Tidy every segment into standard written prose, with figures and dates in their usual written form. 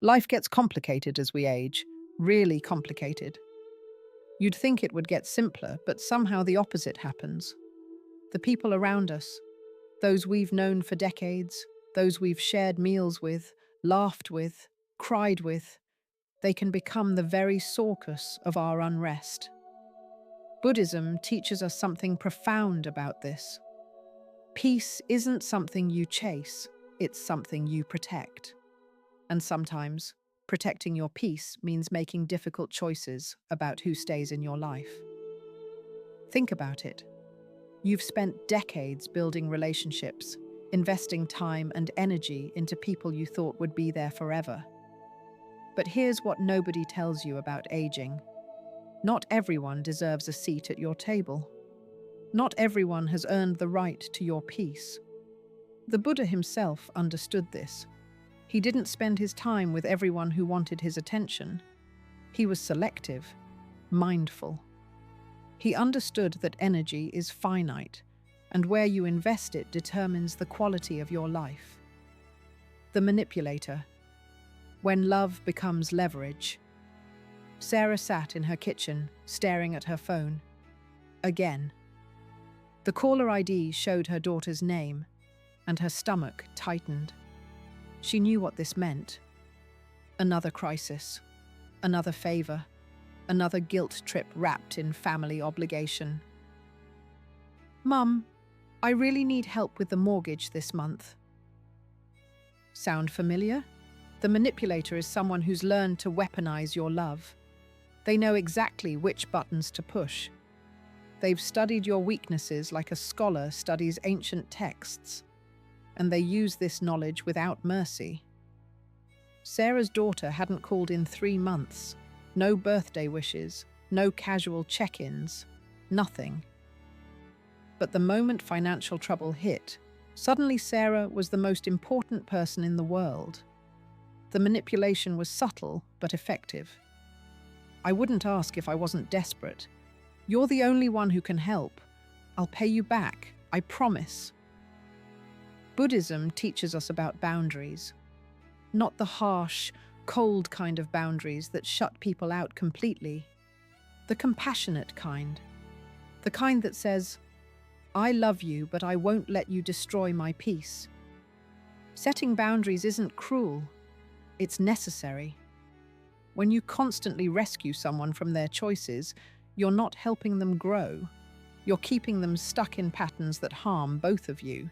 Life gets complicated as we age, really complicated. You'd think it would get simpler, but somehow the opposite happens. The people around us, those we've known for decades, those we've shared meals with, laughed with, cried with, they can become the very source of our unrest. Buddhism teaches us something profound about this. Peace isn't something you chase, it's something you protect. And sometimes, protecting your peace means making difficult choices about who stays in your life. Think about it. You've spent decades building relationships, investing time and energy into people you thought would be there forever. But here's what nobody tells you about aging. Not everyone deserves a seat at your table. Not everyone has earned the right to your peace. The Buddha himself understood this. He didn't spend his time with everyone who wanted his attention. He was selective, mindful. He understood that energy is finite, and where you invest it determines the quality of your life. The manipulator. When love becomes leverage. Sarah sat in her kitchen, staring at her phone. Again. The caller ID showed her daughter's name, and her stomach tightened. She knew what this meant. Another crisis, another favor, another guilt trip wrapped in family obligation. "Mum, I really need help with the mortgage this month." Sound familiar? The manipulator is someone who's learned to weaponize your love. They know exactly which buttons to push. They've studied your weaknesses like a scholar studies ancient texts, and they use this knowledge without mercy. Sarah's daughter hadn't called in 3 months. No birthday wishes, no casual check-ins, nothing. But the moment financial trouble hit, suddenly Sarah was the most important person in the world. The manipulation was subtle but effective. "I wouldn't ask if I wasn't desperate. You're the only one who can help. I'll pay you back, I promise." Buddhism teaches us about boundaries. Not the harsh, cold kind of boundaries that shut people out completely. The compassionate kind. The kind that says, "I love you, but I won't let you destroy my peace." Setting boundaries isn't cruel. It's necessary. When you constantly rescue someone from their choices, you're not helping them grow. You're keeping them stuck in patterns that harm both of you.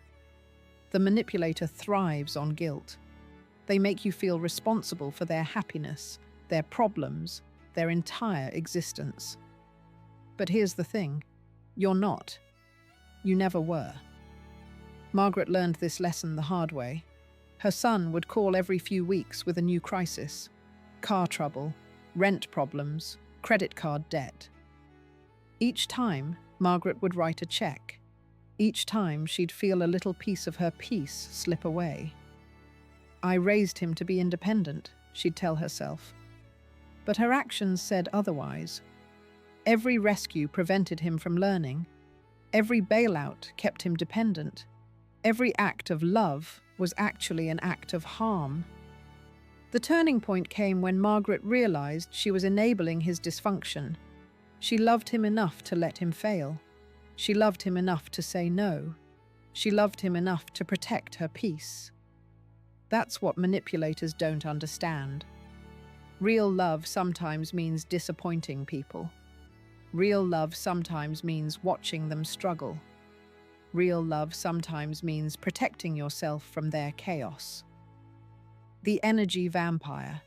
The manipulator thrives on guilt. They make you feel responsible for their happiness, their problems, their entire existence. But here's the thing, you're not. You never were. Margaret learned this lesson the hard way. Her son would call every few weeks with a new crisis. Car trouble, rent problems, credit card debt. Each time, Margaret would write a check. Each time, she'd feel a little piece of her peace slip away. "I raised him to be independent," she'd tell herself. But her actions said otherwise. Every rescue prevented him from learning. Every bailout kept him dependent. Every act of love was actually an act of harm. The turning point came when Margaret realized she was enabling his dysfunction. She loved him enough to let him fail. She loved him enough to say no. She loved him enough to protect her peace. That's what manipulators don't understand. Real love sometimes means disappointing people. Real love sometimes means watching them struggle. Real love sometimes means protecting yourself from their chaos. The energy vampire,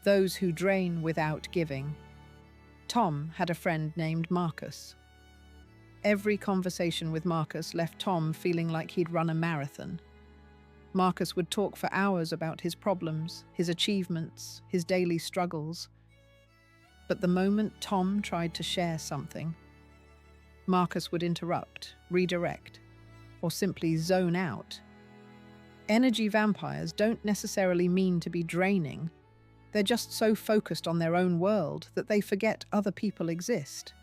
those who drain without giving. Tom had a friend named Marcus. Every conversation with Marcus left Tom feeling like he'd run a marathon. Marcus would talk for hours about his problems, his achievements, his daily struggles. But the moment Tom tried to share something, Marcus would interrupt, redirect, or simply zone out. Energy vampires don't necessarily mean to be draining. They're just so focused on their own world that they forget other people exist.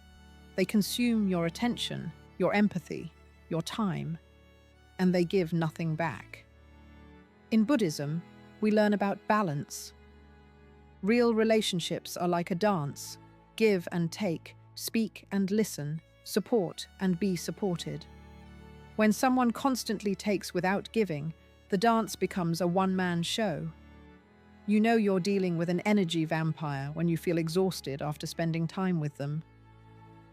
They consume your attention, your empathy, your time, and they give nothing back. In Buddhism, we learn about balance. Real relationships are like a dance. Give and take, speak and listen, support and be supported. When someone constantly takes without giving, the dance becomes a one-man show. You know you're dealing with an energy vampire when you feel exhausted after spending time with them.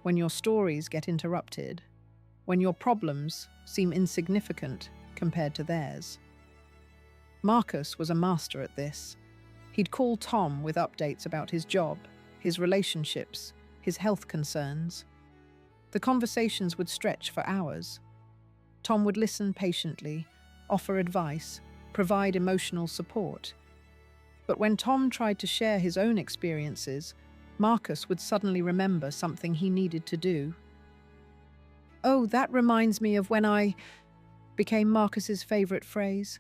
When your stories get interrupted. When your problems seem insignificant compared to theirs. Marcus was a master at this. He'd call Tom with updates about his job, his relationships, his health concerns. The conversations would stretch for hours. Tom would listen patiently, offer advice, provide emotional support. But when Tom tried to share his own experiences, Marcus would suddenly remember something he needed to do. "Oh, that reminds me of when I..." became Marcus's favorite phrase.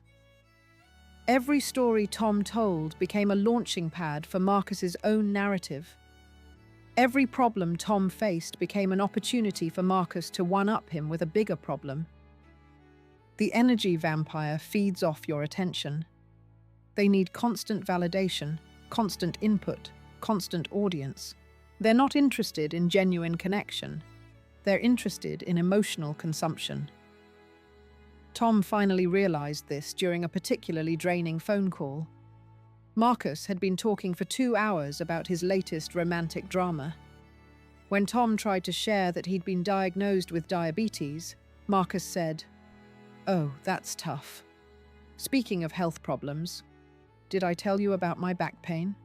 Every story Tom told became a launching pad for Marcus's own narrative. Every problem Tom faced became an opportunity for Marcus to one-up him with a bigger problem. The energy vampire feeds off your attention. They need constant validation, constant input, constant audience. They're not interested in genuine connection. They're interested in emotional consumption. Tom finally realized this during a particularly draining phone call. Marcus had been talking for 2 hours about his latest romantic drama. When Tom tried to share that he'd been diagnosed with diabetes, Marcus said, "Oh, that's tough. Speaking of health problems, did I tell you about my back pain?"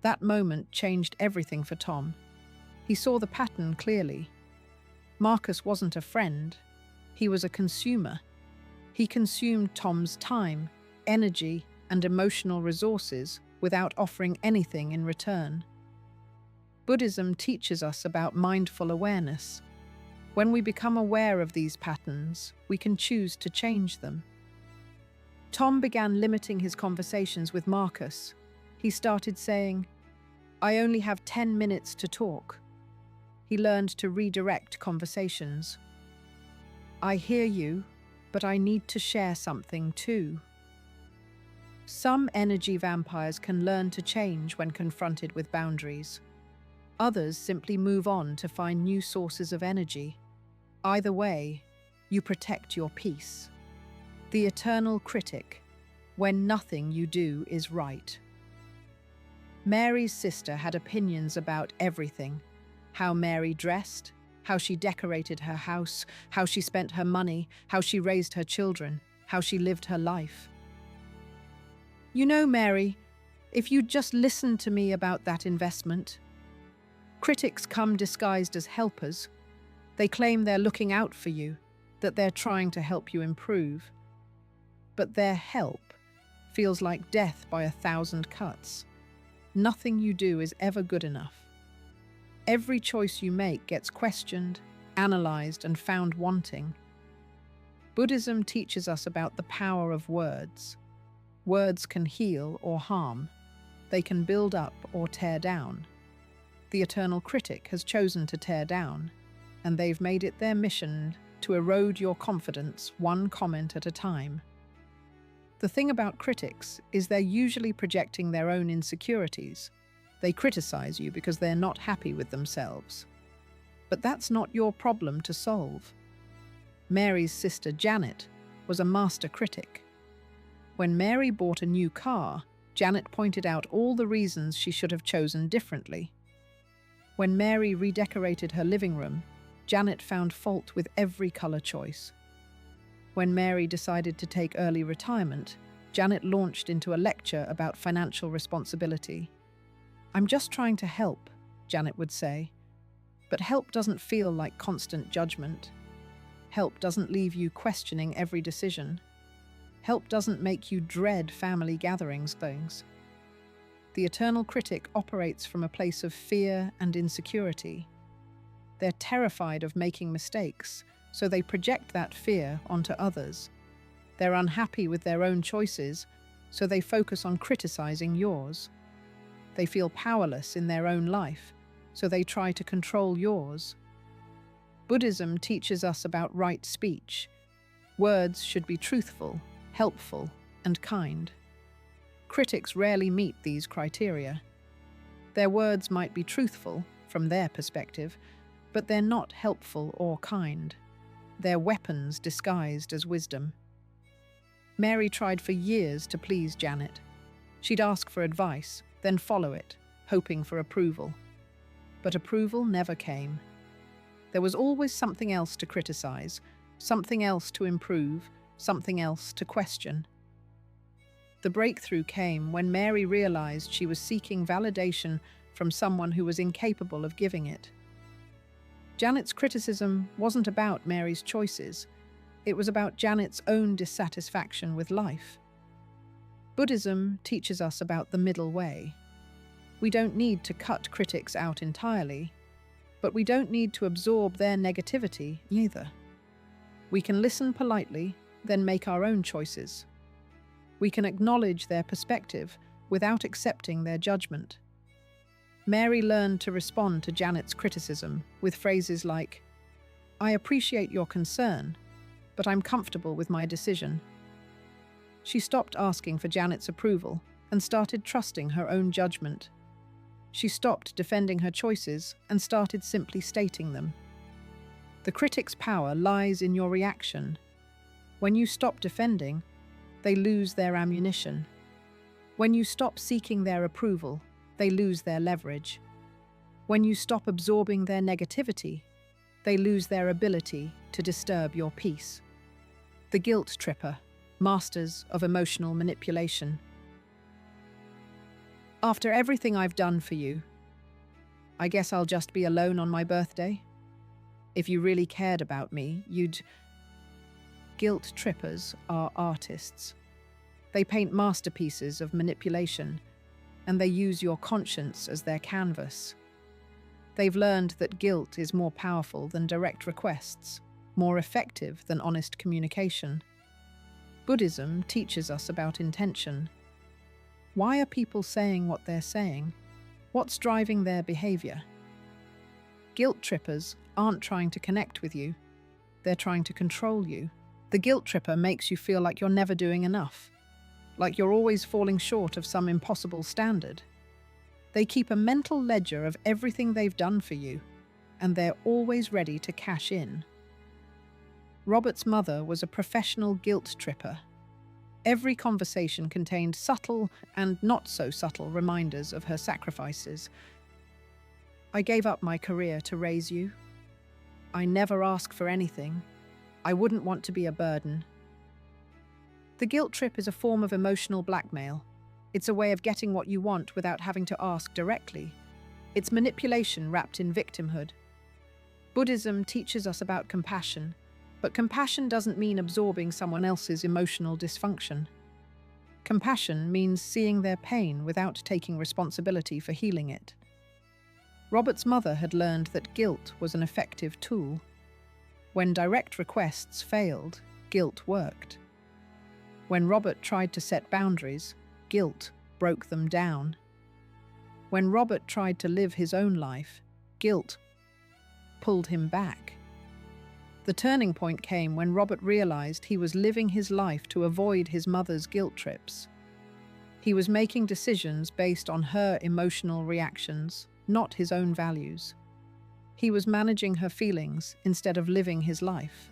That moment changed everything for Tom. He saw the pattern clearly. Marcus wasn't a friend. He was a consumer. He consumed Tom's time, energy, and emotional resources without offering anything in return. Buddhism teaches us about mindful awareness. When we become aware of these patterns, we can choose to change them. Tom began limiting his conversations with Marcus. He started saying, "I only have 10 minutes to talk." He learned to redirect conversations. "I hear you, but I need to share something too." Some energy vampires can learn to change when confronted with boundaries. Others simply move on to find new sources of energy. Either way, you protect your peace. The eternal critic, when nothing you do is right. Mary's sister had opinions about everything. How Mary dressed, how she decorated her house, how she spent her money, how she raised her children, how she lived her life. "You know, Mary, if you'd just listened to me about that investment." Critics come disguised as helpers. They claim they're looking out for you, that they're trying to help you improve. But their help feels like death by 1,000 cuts. Nothing you do is ever good enough. Every choice you make gets questioned, analyzed, and found wanting. Buddhism teaches us about the power of words. Words can heal or harm. They can build up or tear down. The eternal critic has chosen to tear down, and they've made it their mission to erode your confidence one comment at a time. The thing about critics is they're usually projecting their own insecurities. They criticize you because they're not happy with themselves. But that's not your problem to solve. Mary's sister Janet was a master critic. When Mary bought a new car, Janet pointed out all the reasons she should have chosen differently. When Mary redecorated her living room, Janet found fault with every color choice. When Mary decided to take early retirement, Janet launched into a lecture about financial responsibility. "I'm just trying to help," Janet would say. But help doesn't feel like constant judgment. Help doesn't leave you questioning every decision. Help doesn't make you dread family gatherings things. The eternal critic operates from a place of fear and insecurity. They're terrified of making mistakes, so they project that fear onto others. They're unhappy with their own choices, so they focus on criticizing yours. They feel powerless in their own life, so they try to control yours. Buddhism teaches us about right speech. Words should be truthful, helpful, and kind. Critics rarely meet these criteria. Their words might be truthful from their perspective, but they're not helpful or kind. They're weapons disguised as wisdom. Mary tried for years to please Janet. She'd ask for advice, then follow it, hoping for approval. But approval never came. There was always something else to criticize, something else to improve, something else to question. The breakthrough came when Mary realized she was seeking validation from someone who was incapable of giving it. Janet's criticism wasn't about Mary's choices. It was about Janet's own dissatisfaction with life. Buddhism teaches us about the middle way. We don't need to cut critics out entirely, but we don't need to absorb their negativity either. We can listen politely, then make our own choices. We can acknowledge their perspective without accepting their judgment. Mary learned to respond to Janet's criticism with phrases like, "I appreciate your concern, but I'm comfortable with my decision." She stopped asking for Janet's approval and started trusting her own judgment. She stopped defending her choices and started simply stating them. The critic's power lies in your reaction. When you stop defending, they lose their ammunition. When you stop seeking their approval, they lose their leverage. When you stop absorbing their negativity, they lose their ability to disturb your peace. The guilt tripper, masters of emotional manipulation. After everything I've done for you, I guess I'll just be alone on my birthday? If you really cared about me, you'd... Guilt trippers are artists. They paint masterpieces of manipulation, and they use your conscience as their canvas. They've learned that guilt is more powerful than direct requests, more effective than honest communication. Buddhism teaches us about intention. Why are people saying what they're saying? What's driving their behavior? Guilt trippers aren't trying to connect with you. They're trying to control you. The guilt tripper makes you feel like you're never doing enough, like you're always falling short of some impossible standard. They keep a mental ledger of everything they've done for you, and they're always ready to cash in. Robert's mother was a professional guilt tripper. Every conversation contained subtle and not so subtle reminders of her sacrifices. "I gave up my career to raise you. I never ask for anything. I wouldn't want to be a burden." The guilt trip is a form of emotional blackmail. It's a way of getting what you want without having to ask directly. It's manipulation wrapped in victimhood. Buddhism teaches us about compassion, but compassion doesn't mean absorbing someone else's emotional dysfunction. Compassion means seeing their pain without taking responsibility for healing it. Robert's mother had learned that guilt was an effective tool. When direct requests failed, guilt worked. When Robert tried to set boundaries, guilt broke them down. When Robert tried to live his own life, guilt pulled him back. The turning point came when Robert realized he was living his life to avoid his mother's guilt trips. He was making decisions based on her emotional reactions, not his own values. He was managing her feelings instead of living his life.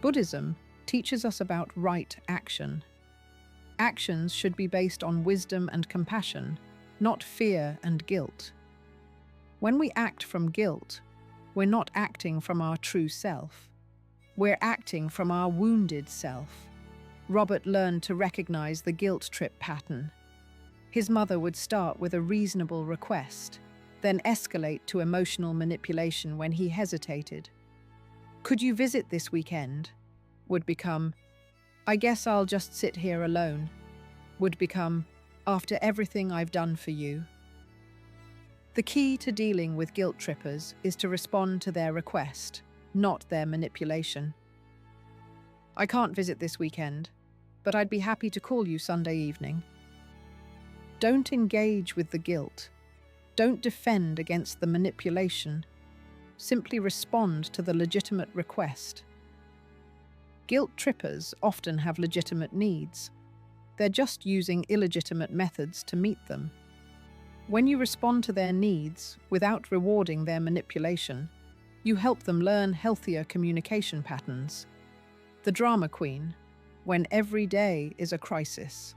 Buddhism teaches us about right action. Actions should be based on wisdom and compassion, not fear and guilt. When we act from guilt, we're not acting from our true self. We're acting from our wounded self. Robert learned to recognize the guilt trip pattern. His mother would start with a reasonable request, then escalate to emotional manipulation when he hesitated. "Could you visit this weekend?" would become, "I guess I'll just sit here alone," would become, "After everything I've done for you." The key to dealing with guilt trippers is to respond to their request, not their manipulation. "I can't visit this weekend, but I'd be happy to call you Sunday evening." Don't engage with the guilt. Don't defend against the manipulation. Simply respond to the legitimate request. Guilt trippers often have legitimate needs. They're just using illegitimate methods to meet them. When you respond to their needs without rewarding their manipulation, you help them learn healthier communication patterns. The drama queen, when every day is a crisis.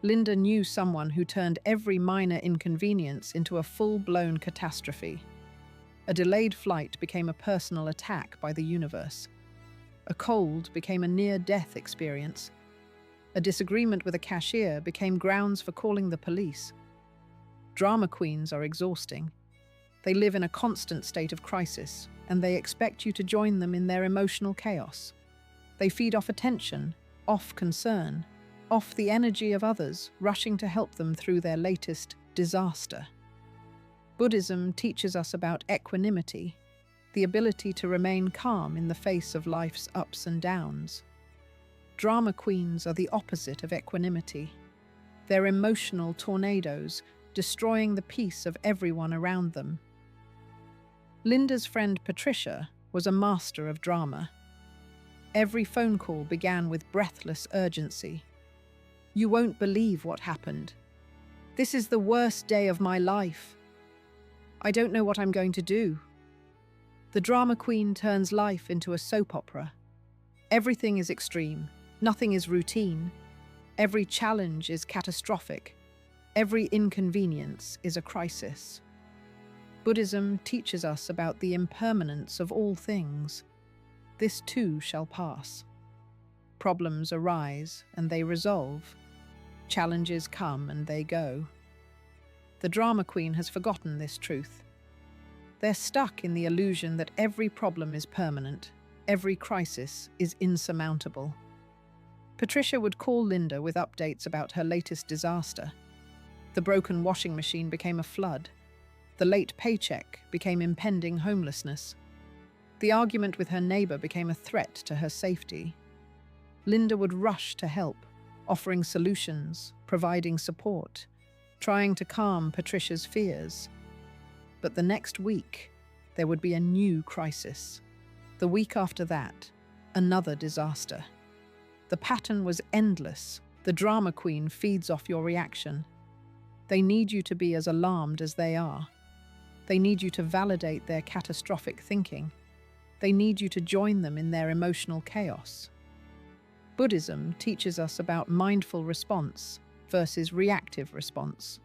Linda knew someone who turned every minor inconvenience into a full-blown catastrophe. A delayed flight became a personal attack by the universe. A cold became a near-death experience. A disagreement with a cashier became grounds for calling the police. Drama queens are exhausting. They live in a constant state of crisis, and they expect you to join them in their emotional chaos. They feed off attention, off concern, off the energy of others rushing to help them through their latest disaster. Buddhism teaches us about equanimity, the ability to remain calm in the face of life's ups and downs. Drama queens are the opposite of equanimity. They're emotional tornadoes, destroying the peace of everyone around them. Linda's friend Patricia was a master of drama. Every phone call began with breathless urgency. "You won't believe what happened. This is the worst day of my life. I don't know what I'm going to do." The drama queen turns life into a soap opera. Everything is extreme. Nothing is routine. Every challenge is catastrophic. Every inconvenience is a crisis. Buddhism teaches us about the impermanence of all things. This too shall pass. Problems arise and they resolve. Challenges come and they go. The drama queen has forgotten this truth. They're stuck in the illusion that every problem is permanent, every crisis is insurmountable. Patricia would call Linda with updates about her latest disaster. The broken washing machine became a flood. The late paycheck became impending homelessness. The argument with her neighbor became a threat to her safety. Linda would rush to help, offering solutions, providing support, trying to calm Patricia's fears. But the next week, there would be a new crisis. The week after that, another disaster. The pattern was endless. The drama queen feeds off your reaction. They need you to be as alarmed as they are. They need you to validate their catastrophic thinking. They need you to join them in their emotional chaos. Buddhism teaches us about mindful response versus reactive response.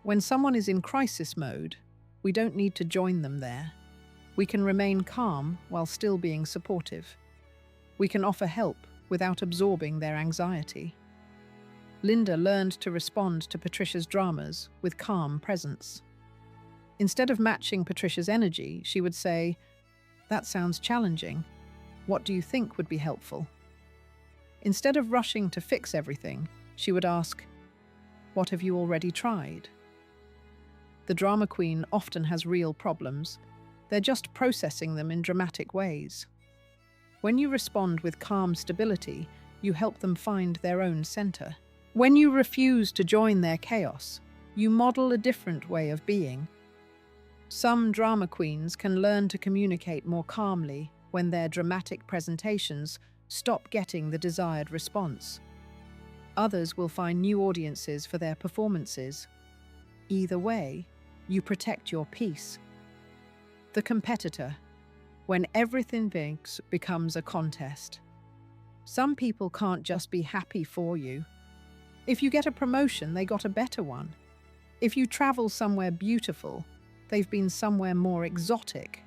When someone is in crisis mode, we don't need to join them there. We can remain calm while still being supportive. We can offer help without absorbing their anxiety. Linda learned to respond to Patricia's dramas with calm presence. Instead of matching Patricia's energy, she would say, "That sounds challenging. What do you think would be helpful?" Instead of rushing to fix everything, she would ask, "What have you already tried?" The drama queen often has real problems. They're just processing them in dramatic ways. When you respond with calm stability, you help them find their own center. When you refuse to join their chaos, you model a different way of being. Some drama queens can learn to communicate more calmly when their dramatic presentations stop getting the desired response. Others will find new audiences for their performances. Either way, you protect your peace. The competitor, when everything becomes a contest. Some people can't just be happy for you. If you get a promotion, they got a better one. If you travel somewhere beautiful, they've been somewhere more exotic.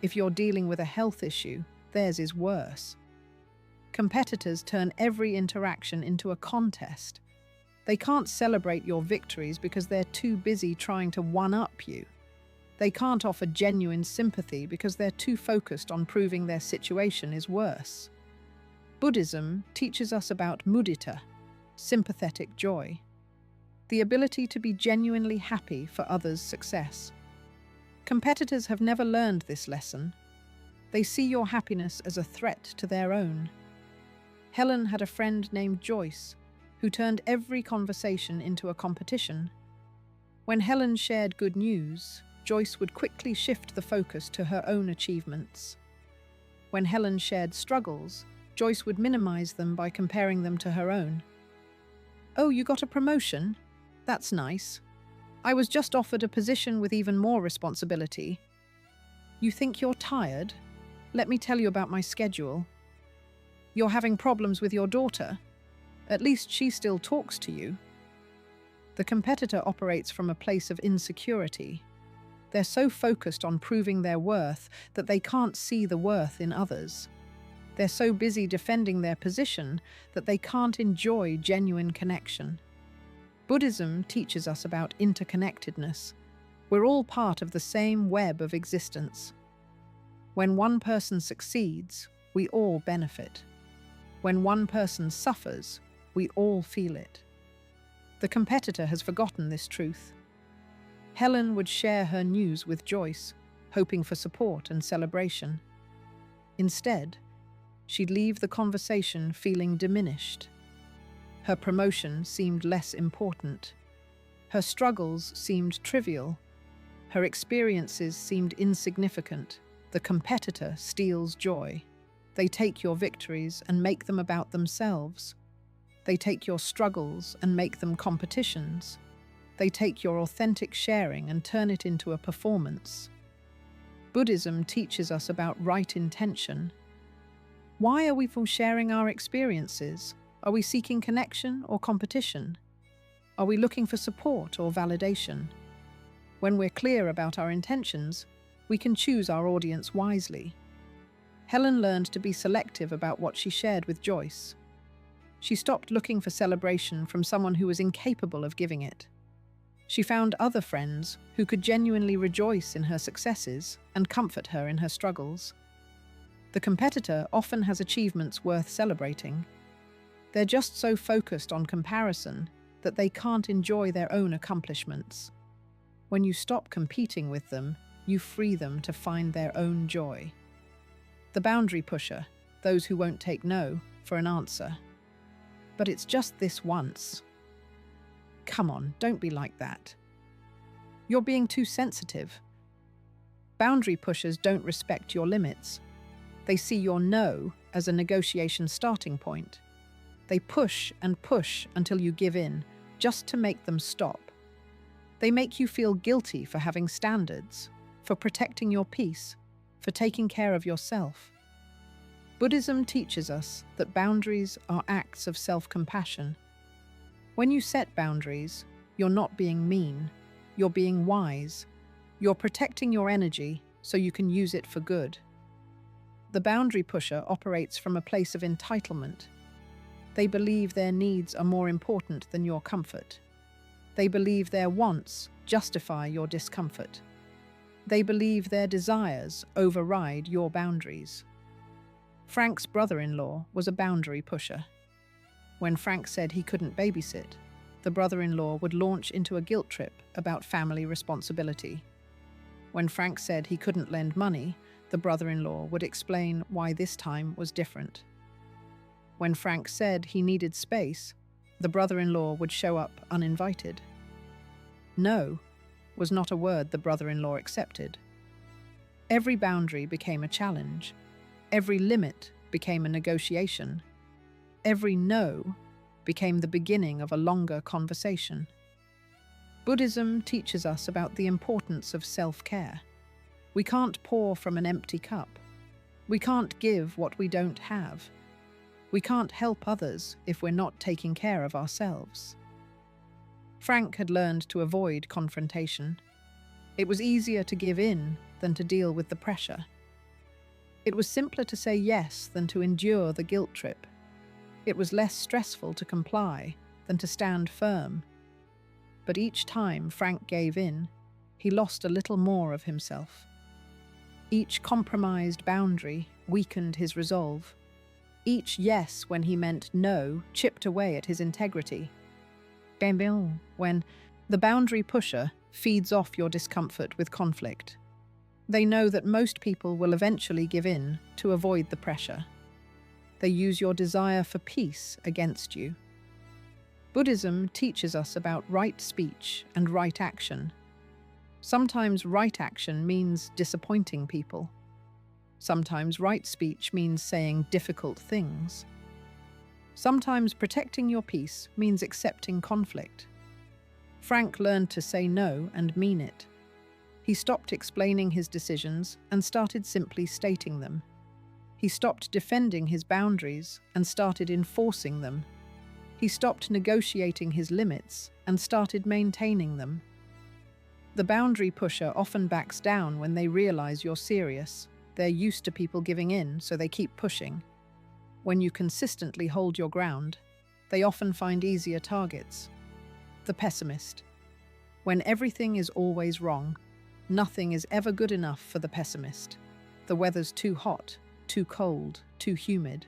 If you're dealing with a health issue, theirs is worse. Competitors turn every interaction into a contest. They can't celebrate your victories because they're too busy trying to one-up you. They can't offer genuine sympathy because they're too focused on proving their situation is worse. Buddhism teaches us about mudita, sympathetic joy, the ability to be genuinely happy for others' success. Competitors have never learned this lesson. They see your happiness as a threat to their own. Helen had a friend named Joyce who turned every conversation into a competition. When Helen shared good news, Joyce would quickly shift the focus to her own achievements. When Helen shared struggles, Joyce would minimize them by comparing them to her own. Oh, you got a promotion? That's nice. I was just offered a position with even more responsibility. You think you're tired? Let me tell you about my schedule. You're having problems with your daughter. At least she still talks to you. The competitor operates from a place of insecurity. They're so focused on proving their worth that they can't see the worth in others. They're so busy defending their position that they can't enjoy genuine connection. Buddhism teaches us about interconnectedness. We're all part of the same web of existence. When one person succeeds, we all benefit. When one person suffers, we all feel it. The competitor has forgotten this truth. Helen would share her news with Joyce, hoping for support and celebration. Instead, she'd leave the conversation feeling diminished. Her promotion seemed less important. Her struggles seemed trivial. Her experiences seemed insignificant. The competitor steals joy. They take your victories and make them about themselves. They take your struggles and make them competitions. They take your authentic sharing and turn it into a performance. Buddhism teaches us about right intention. Why are we for sharing our experiences? Are we seeking connection or competition? Are we looking for support or validation? When we're clear about our intentions, we can choose our audience wisely. Helen learned to be selective about what she shared with Joyce. She stopped looking for celebration from someone who was incapable of giving it. She found other friends who could genuinely rejoice in her successes and comfort her in her struggles. The competitor often has achievements worth celebrating. They're just so focused on comparison that they can't enjoy their own accomplishments. When you stop competing with them, you free them to find their own joy. The boundary pusher, those who won't take no for an answer. But it's just this once. Come on, don't be like that. You're being too sensitive. Boundary pushers don't respect your limits. They see your no as a negotiation starting point. They push and push until you give in, just to make them stop. They make you feel guilty for having standards, for protecting your peace, for taking care of yourself. Buddhism teaches us that boundaries are acts of self-compassion. When you set boundaries, you're not being mean, you're being wise. You're protecting your energy so you can use it for good. The boundary pusher operates from a place of entitlement. They believe their needs are more important than your comfort. They believe their wants justify your discomfort. They believe their desires override your boundaries. Frank's brother-in-law was a boundary pusher. When Frank said he couldn't babysit, the brother-in-law would launch into a guilt trip about family responsibility. When Frank said he couldn't lend money, the brother-in-law would explain why this time was different. When Frank said he needed space, the brother-in-law would show up uninvited. No was not a word the brother-in-law accepted. Every boundary became a challenge. Every limit became a negotiation. Every no became the beginning of a longer conversation. Buddhism teaches us about the importance of self-care. We can't pour from an empty cup. We can't give what we don't have. We can't help others if we're not taking care of ourselves. Frank had learned to avoid confrontation. It was easier to give in than to deal with the pressure. It was simpler to say yes than to endure the guilt trip. It was less stressful to comply than to stand firm. But each time Frank gave in, he lost a little more of himself. Each compromised boundary weakened his resolve. Each yes when he meant no chipped away at his integrity. When the boundary pusher feeds off your discomfort with conflict, they know that most people will eventually give in to avoid the pressure. They use your desire for peace against you. Buddhism teaches us about right speech and right action. Sometimes right action means disappointing people. Sometimes right speech means saying difficult things. Sometimes protecting your peace means accepting conflict. Frank learned to say no and mean it. He stopped explaining his decisions and started simply stating them. He stopped defending his boundaries and started enforcing them. He stopped negotiating his limits and started maintaining them. The boundary pusher often backs down when they realize you're serious. They're used to people giving in, so they keep pushing. When you consistently hold your ground, they often find easier targets. The pessimist. When everything is always wrong, nothing is ever good enough for the pessimist. The weather's too hot, too cold, too humid.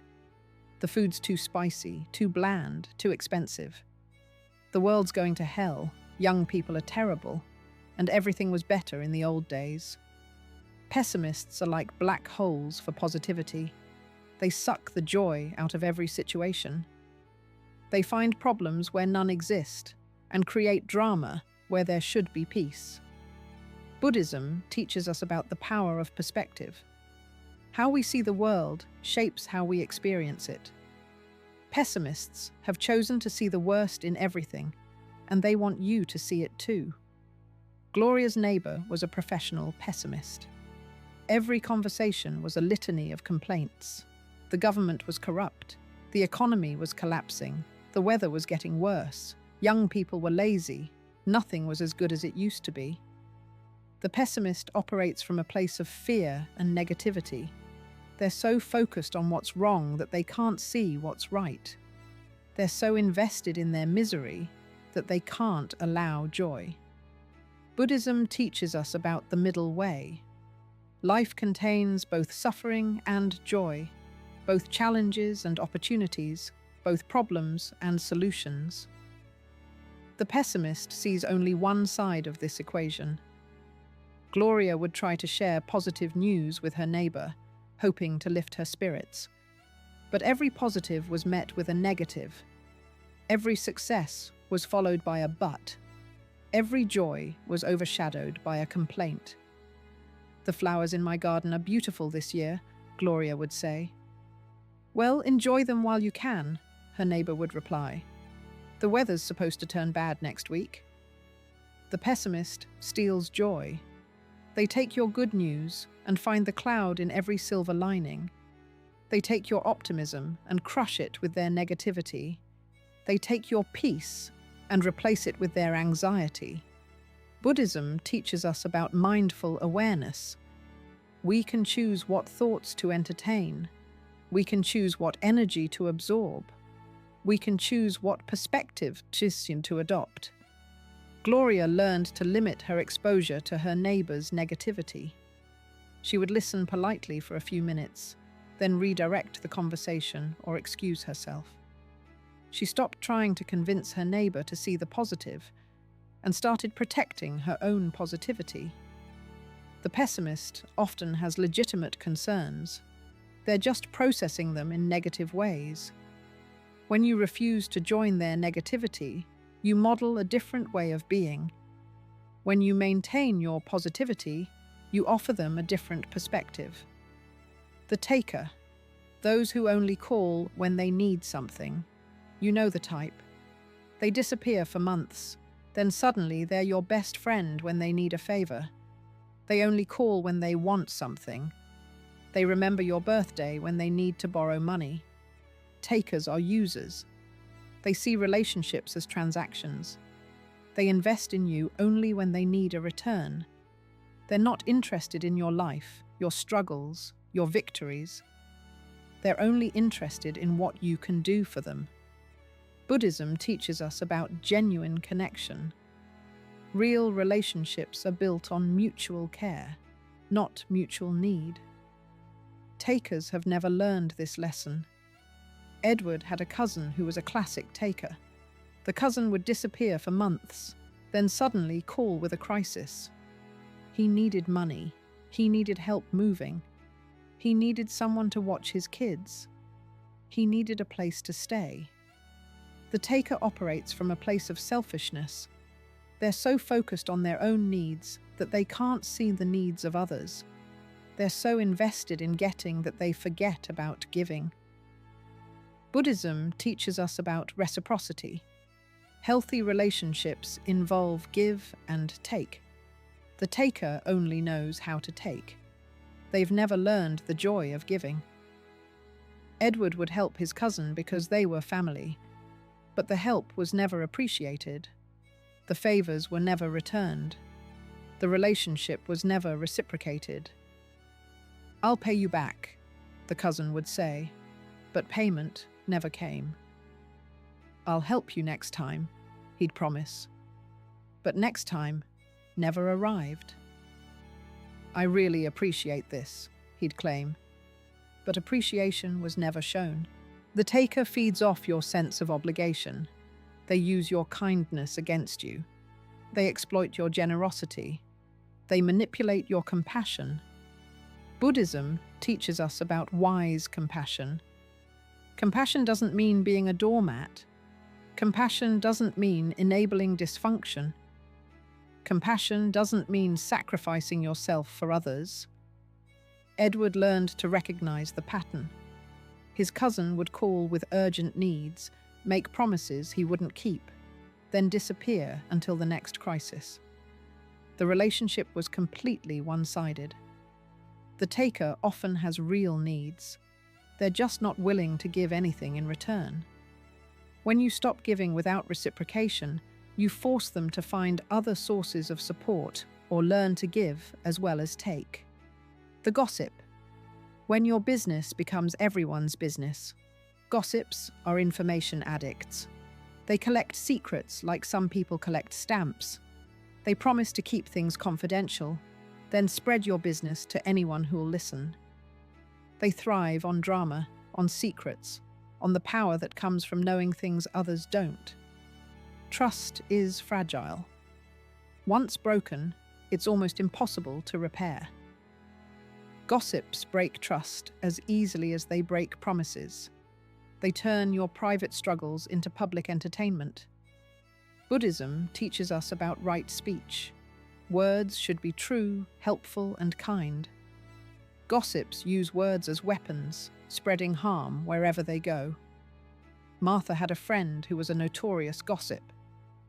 The food's too spicy, too bland, too expensive. The world's going to hell, young people are terrible, and everything was better in the old days. Pessimists are like black holes for positivity. They suck the joy out of every situation. They find problems where none exist and create drama where there should be peace. Buddhism teaches us about the power of perspective. How we see the world shapes how we experience it. Pessimists have chosen to see the worst in everything, and they want you to see it too. Gloria's neighbor was a professional pessimist. Every conversation was a litany of complaints. The government was corrupt. The economy was collapsing. The weather was getting worse. Young people were lazy. Nothing was as good as it used to be. The pessimist operates from a place of fear and negativity. They're so focused on what's wrong that they can't see what's right. They're so invested in their misery that they can't allow joy. Buddhism teaches us about the middle way. Life contains both suffering and joy, both challenges and opportunities, both problems and solutions. The pessimist sees only one side of this equation. Gloria would try to share positive news with her neighbor, hoping to lift her spirits. But every positive was met with a negative. Every success was followed by a but. Every joy was overshadowed by a complaint. "The flowers in my garden are beautiful this year," Gloria would say. "Well, enjoy them while you can," her neighbor would reply. "The weather's supposed to turn bad next week." The pessimist steals joy. They take your good news and find the cloud in every silver lining. They take your optimism and crush it with their negativity. They take your peace and replace it with their anxiety. Buddhism teaches us about mindful awareness. We can choose what thoughts to entertain. We can choose what energy to absorb. We can choose what perspective to adopt. Gloria learned to limit her exposure to her neighbor's negativity. She would listen politely for a few minutes, then redirect the conversation or excuse herself. She stopped trying to convince her neighbor to see the positive and started protecting her own positivity. The pessimist often has legitimate concerns. They're just processing them in negative ways. When you refuse to join their negativity, you model a different way of being. When you maintain your positivity, you offer them a different perspective. The taker, those who only call when they need something. You know the type. They disappear for months, then suddenly they're your best friend when they need a favor. They only call when they want something. They remember your birthday when they need to borrow money. Takers are users. They see relationships as transactions. They invest in you only when they need a return. They're not interested in your life, your struggles, your victories. They're only interested in what you can do for them. Buddhism teaches us about genuine connection. Real relationships are built on mutual care, not mutual need. Takers have never learned this lesson. Edward had a cousin who was a classic taker. The cousin would disappear for months, then suddenly call with a crisis. He needed money. He needed help moving. He needed someone to watch his kids. He needed a place to stay. The taker operates from a place of selfishness. They're so focused on their own needs that they can't see the needs of others. They're so invested in getting that they forget about giving. Buddhism teaches us about reciprocity. Healthy relationships involve give and take. The taker only knows how to take. They've never learned the joy of giving. Edward would help his cousin because they were family, but the help was never appreciated. The favors were never returned. The relationship was never reciprocated. "I'll pay you back," the cousin would say, but payment never came. "I'll help you next time," he'd promise. But next time never arrived. "I really appreciate this," he'd claim. But appreciation was never shown. The taker feeds off your sense of obligation. They use your kindness against you. They exploit your generosity. They manipulate your compassion. Buddhism teaches us about wise compassion. Compassion doesn't mean being a doormat. Compassion doesn't mean enabling dysfunction. Compassion doesn't mean sacrificing yourself for others. Edward learned to recognize the pattern. His cousin would call with urgent needs, make promises he wouldn't keep, then disappear until the next crisis. The relationship was completely one-sided. The taker often has real needs. They're just not willing to give anything in return. When you stop giving without reciprocation, you force them to find other sources of support or learn to give as well as take. The gossip. When your business becomes everyone's business. Gossips are information addicts. They collect secrets like some people collect stamps. They promise to keep things confidential, then spread your business to anyone who'll listen. They thrive on drama, on secrets, on the power that comes from knowing things others don't. Trust is fragile. Once broken, it's almost impossible to repair. Gossips break trust as easily as they break promises. They turn your private struggles into public entertainment. Buddhism teaches us about right speech. Words should be true, helpful, and kind. Gossips use words as weapons, spreading harm wherever they go. Martha had a friend who was a notorious gossip.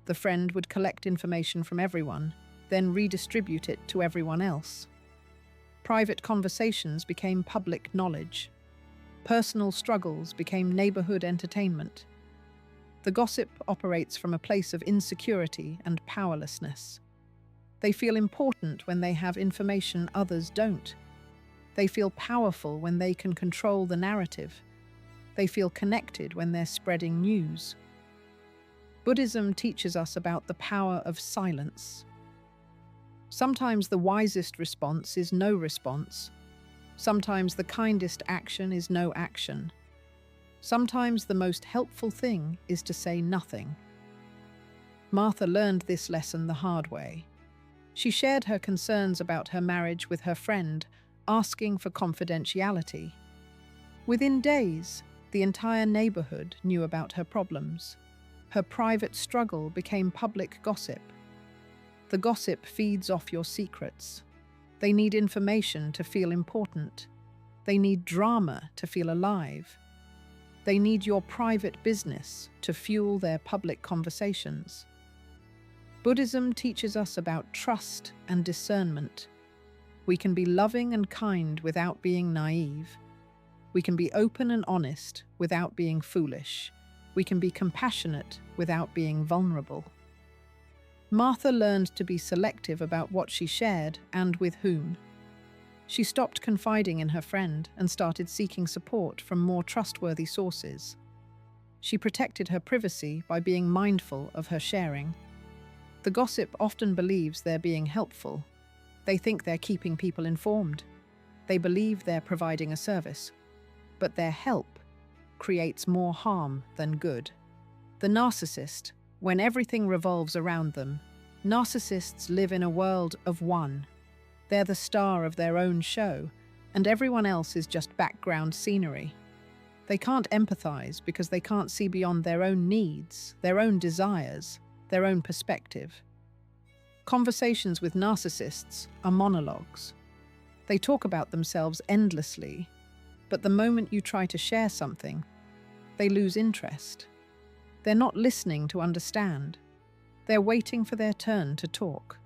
The friend would collect information from everyone, then redistribute it to everyone else. Private conversations became public knowledge. Personal struggles became neighborhood entertainment. The gossip operates from a place of insecurity and powerlessness. They feel important when they have information others don't. They feel powerful when they can control the narrative. They feel connected when they're spreading news. Buddhism teaches us about the power of silence. Sometimes the wisest response is no response. Sometimes the kindest action is no action. Sometimes the most helpful thing is to say nothing. Martha learned this lesson the hard way. She shared her concerns about her marriage with her friend, asking for confidentiality. Within days, the entire neighborhood knew about her problems. Her private struggle became public gossip. The gossip feeds off your secrets. They need information to feel important. They need drama to feel alive. They need your private business to fuel their public conversations. Buddhism teaches us about trust and discernment. We can be loving and kind without being naive. We can be open and honest without being foolish. We can be compassionate without being vulnerable. Martha learned to be selective about what she shared and with whom. She stopped confiding in her friend and started seeking support from more trustworthy sources. She protected her privacy by being mindful of her sharing. The gossip often believes they're being helpful. They think they're keeping people informed. They believe they're providing a service. But their help creates more harm than good. The narcissist, when everything revolves around them, narcissists live in a world of one. They're the star of their own show, and everyone else is just background scenery. They can't empathize because they can't see beyond their own needs, their own desires, their own perspective. Conversations with narcissists are monologues. They talk about themselves endlessly, but the moment you try to share something, They lose interest. They're not listening to understand. They're waiting for their turn to talk.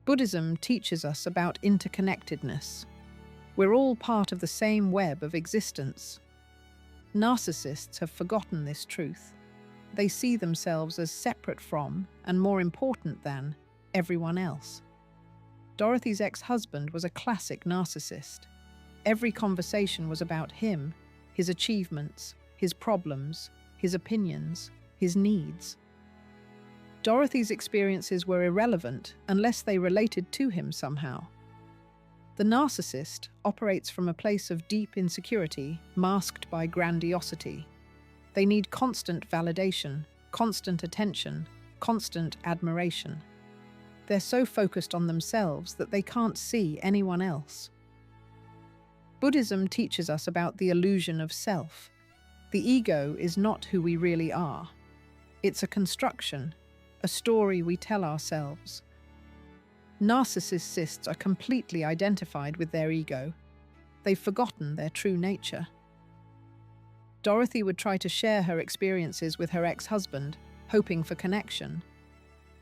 Buddhism teaches us about interconnectedness. We're all part of the same web of existence. Narcissists have forgotten this truth. They see themselves as separate from, and more important than, everyone else. Dorothy's ex-husband was a classic narcissist. Every conversation was about him, his achievements, his problems, his opinions, his needs. Dorothy's experiences were irrelevant unless they related to him somehow. The narcissist operates from a place of deep insecurity, masked by grandiosity. They need constant validation, constant attention, constant admiration. They're so focused on themselves that they can't see anyone else. Buddhism teaches us about the illusion of self. The ego is not who we really are. It's a construction, a story we tell ourselves. Narcissists are completely identified with their ego. They've forgotten their true nature. Dorothy would try to share her experiences with her ex-husband, hoping for connection.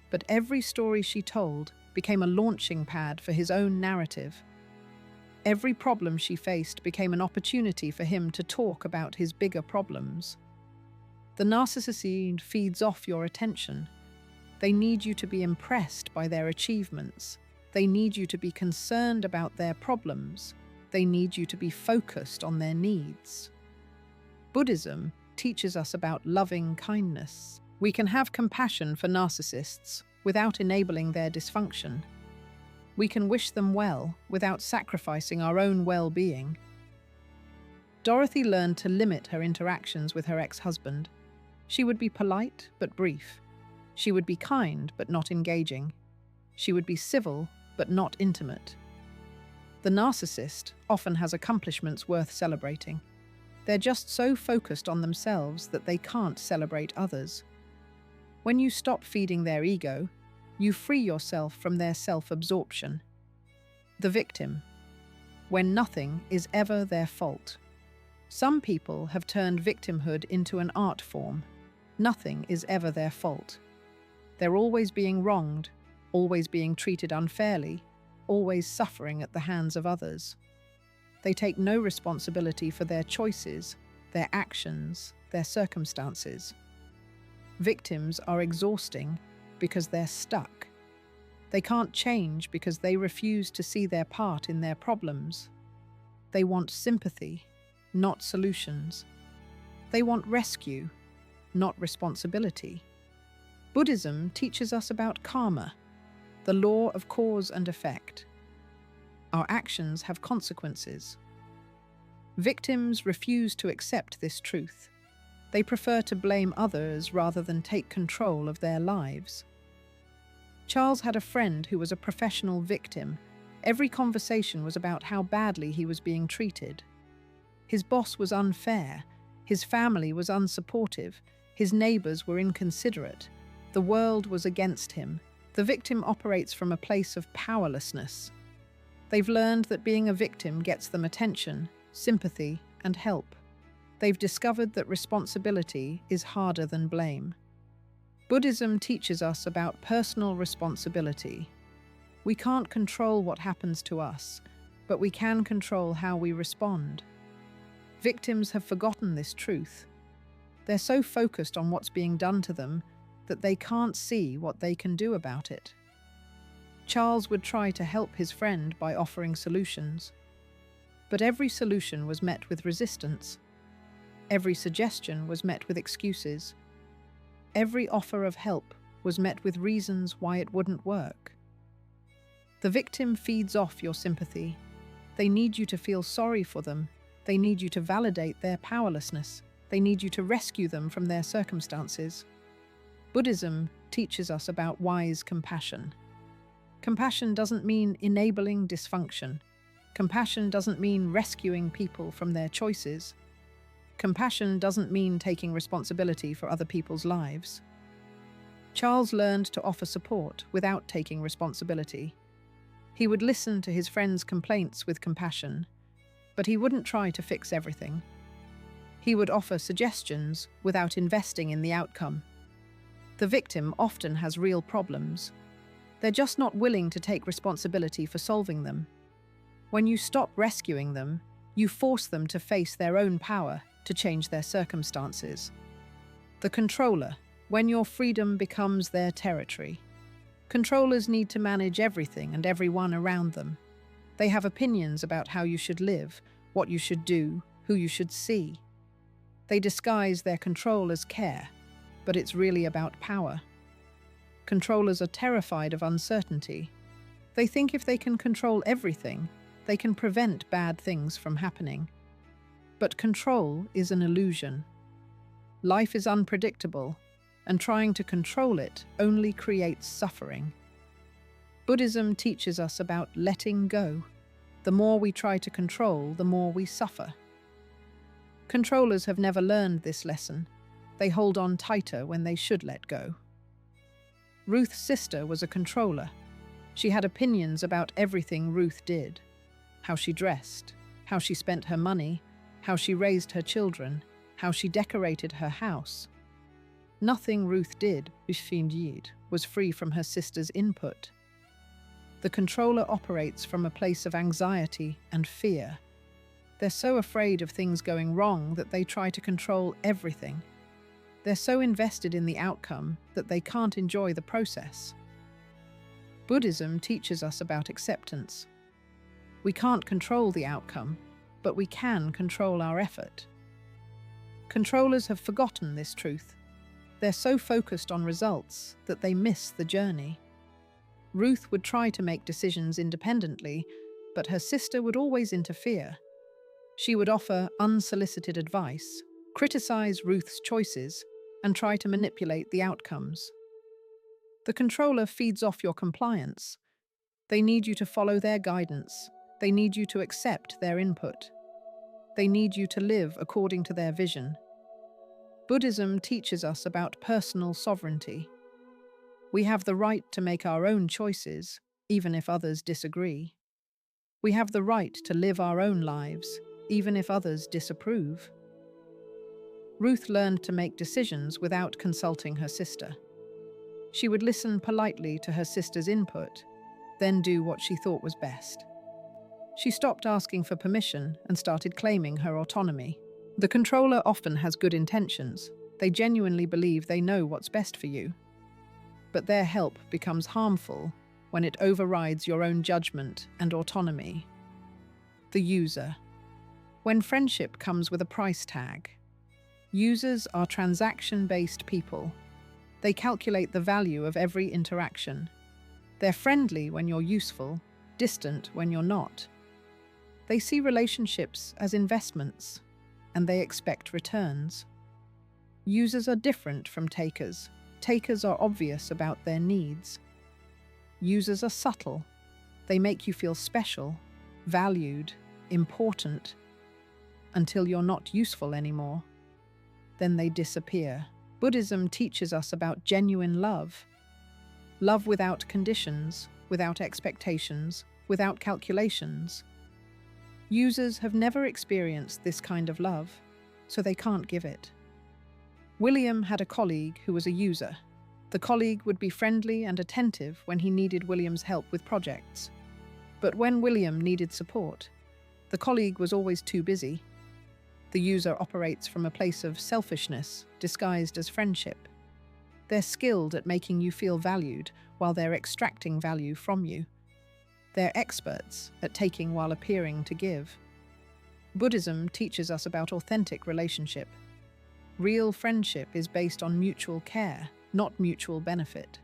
But every story she told became a launching pad for his own narrative. Every problem she faced became an opportunity for him to talk about his bigger problems. The narcissist feeds off your attention. They need you to be impressed by their achievements. They need you to be concerned about their problems. They need you to be focused on their needs. Buddhism teaches us about loving kindness. We can have compassion for narcissists without enabling their dysfunction. We can wish them well without sacrificing our own well-being. Dorothy learned to limit her interactions with her ex-husband. She would be polite but brief. She would be kind but not engaging. She would be civil but not intimate. The narcissist often has accomplishments worth celebrating. They're just so focused on themselves that they can't celebrate others. When you stop feeding their ego, you free yourself from their self-absorption. The victim. When nothing is ever their fault. Some people have turned victimhood into an art form. Nothing is ever their fault. They're always being wronged, always being treated unfairly, always suffering at the hands of others. They take no responsibility for their choices, their actions, their circumstances. Victims are exhausting because they're stuck. They can't change because they refuse to see their part in their problems. They want sympathy, not solutions. They want rescue, not responsibility. Buddhism teaches us about karma, the law of cause and effect. Our actions have consequences. Victims refuse to accept this truth. They prefer to blame others rather than take control of their lives. Charles had a friend who was a professional victim. Every conversation was about how badly he was being treated. His boss was unfair, his family was unsupportive, his neighbors were inconsiderate. The world was against him. The victim operates from a place of powerlessness. They've learned that being a victim gets them attention, sympathy, and help. They've discovered that responsibility is harder than blame. Buddhism teaches us about personal responsibility. We can't control what happens to us, but we can control how we respond. Victims have forgotten this truth. They're so focused on what's being done to them that they can't see what they can do about it. Charles would try to help his friend by offering solutions. But every solution was met with resistance. Every suggestion was met with excuses. Every offer of help was met with reasons why it wouldn't work. The victim feeds off your sympathy. They need you to feel sorry for them. They need you to validate their powerlessness. They need you to rescue them from their circumstances. Buddhism teaches us about wise compassion. Compassion doesn't mean enabling dysfunction. Compassion doesn't mean rescuing people from their choices. Compassion doesn't mean taking responsibility for other people's lives. Charles learned to offer support without taking responsibility. He would listen to his friends' complaints with compassion, but he wouldn't try to fix everything. He would offer suggestions without investing in the outcome. The victim often has real problems. They're just not willing to take responsibility for solving them. When you stop rescuing them, you force them to face their own power to change their circumstances. The controller, when your freedom becomes their territory. Controllers need to manage everything and everyone around them. They have opinions about how you should live, what you should do, who you should see. They disguise their control as care, but it's really about power. Controllers are terrified of uncertainty. They think if they can control everything, they can prevent bad things from happening. But control is an illusion. Life is unpredictable, and trying to control it only creates suffering. Buddhism teaches us about letting go. The more we try to control, the more we suffer. Controllers have never learned this lesson. They hold on tighter when they should let go. Ruth's sister was a controller. She had opinions about everything Ruth did. How she dressed, how she spent her money, how she raised her children, how she decorated her house. Nothing Ruth did, was free from her sister's input. The controller operates from a place of anxiety and fear. They're so afraid of things going wrong that they try to control everything. They're so invested in the outcome that they can't enjoy the process. Buddhism teaches us about acceptance. We can't control the outcome, but we can control our effort. Controllers have forgotten this truth. They're so focused on results that they miss the journey. Ruth would try to make decisions independently, but her sister would always interfere. She would offer unsolicited advice, criticize Ruth's choices, and try to manipulate the outcomes. The controller feeds off your compliance. They need you to follow their guidance. They need you to accept their input. They need you to live according to their vision. Buddhism teaches us about personal sovereignty. We have the right to make our own choices, even if others disagree. We have the right to live our own lives, even if others disapprove. Ruth learned to make decisions without consulting her sister. She would listen politely to her sister's input, then do what she thought was best. She stopped asking for permission and started claiming her autonomy. The controller often has good intentions. They genuinely believe they know what's best for you. But their help becomes harmful when it overrides your own judgment and autonomy. The user. When friendship comes with a price tag. Users are transaction-based people. They calculate the value of every interaction. They're friendly when you're useful, distant when you're not. They see relationships as investments, and they expect returns. Users are different from takers. Takers are obvious about their needs. Users are subtle. They make you feel special, valued, important, until you're not useful anymore. Then they disappear. Buddhism teaches us about genuine love. Love without conditions, without expectations, without calculations. Users have never experienced this kind of love, so they can't give it. William had a colleague who was a user. The colleague would be friendly and attentive when he needed William's help with projects. But when William needed support, the colleague was always too busy. The user operates from a place of selfishness, disguised as friendship. They're skilled at making you feel valued while they're extracting value from you. They're experts at taking while appearing to give. Buddhism teaches us about authentic relationship. Real friendship is based on mutual care, not mutual benefit.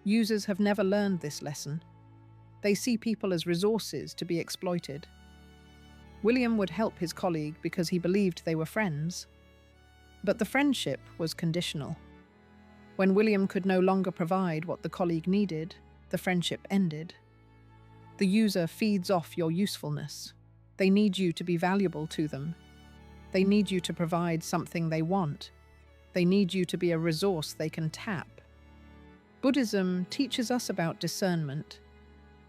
Users have never learned this lesson. They see people as resources to be exploited. William would help his colleague because he believed they were friends. But the friendship was conditional. When William could no longer provide what the colleague needed, the friendship ended. The user feeds off your usefulness. They need you to be valuable to them. They need you to provide something they want. They need you to be a resource they can tap. Buddhism teaches us about discernment.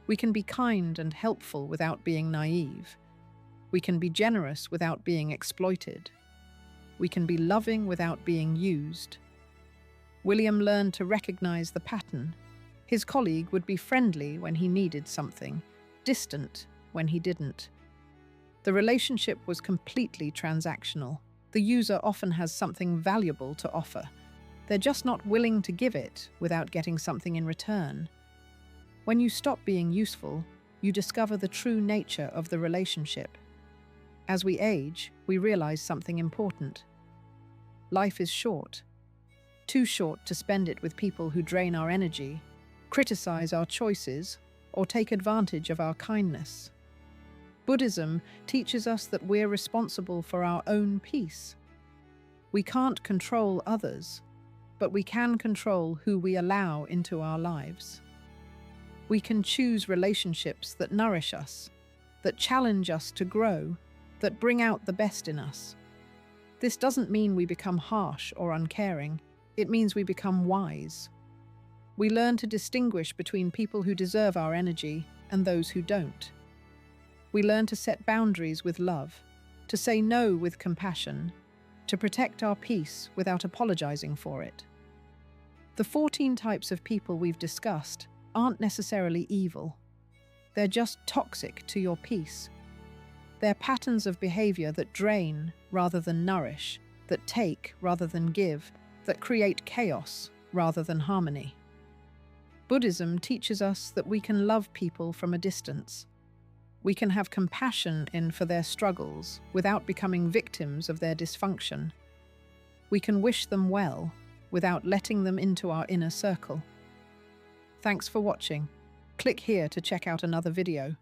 We can be kind and helpful without being naive. We can be generous without being exploited. We can be loving without being used. William learned to recognize the pattern. His colleague would be friendly when he needed something, distant when he didn't. The relationship was completely transactional. The user often has something valuable to offer. They're just not willing to give it without getting something in return. When you stop being useful, you discover the true nature of the relationship. As we age, we realize something important. Life is short. Too short to spend it with people who drain our energy, criticize our choices, or take advantage of our kindness. Buddhism teaches us that we're responsible for our own peace. We can't control others, but we can control who we allow into our lives. We can choose relationships that nourish us, that challenge us to grow, that bring out the best in us. This doesn't mean we become harsh or uncaring. It means we become wise. We learn to distinguish between people who deserve our energy and those who don't. We learn to set boundaries with love, to say no with compassion, to protect our peace without apologizing for it. The 14 types of people we've discussed aren't necessarily evil. They're just toxic to your peace. They're patterns of behavior that drain rather than nourish, that take rather than give, that create chaos rather than harmony. Buddhism teaches us that we can love people from a distance. We can have compassion for their struggles without becoming victims of their dysfunction. We can wish them well without letting them into our inner circle. Thanks for watching. Click here to check out another video.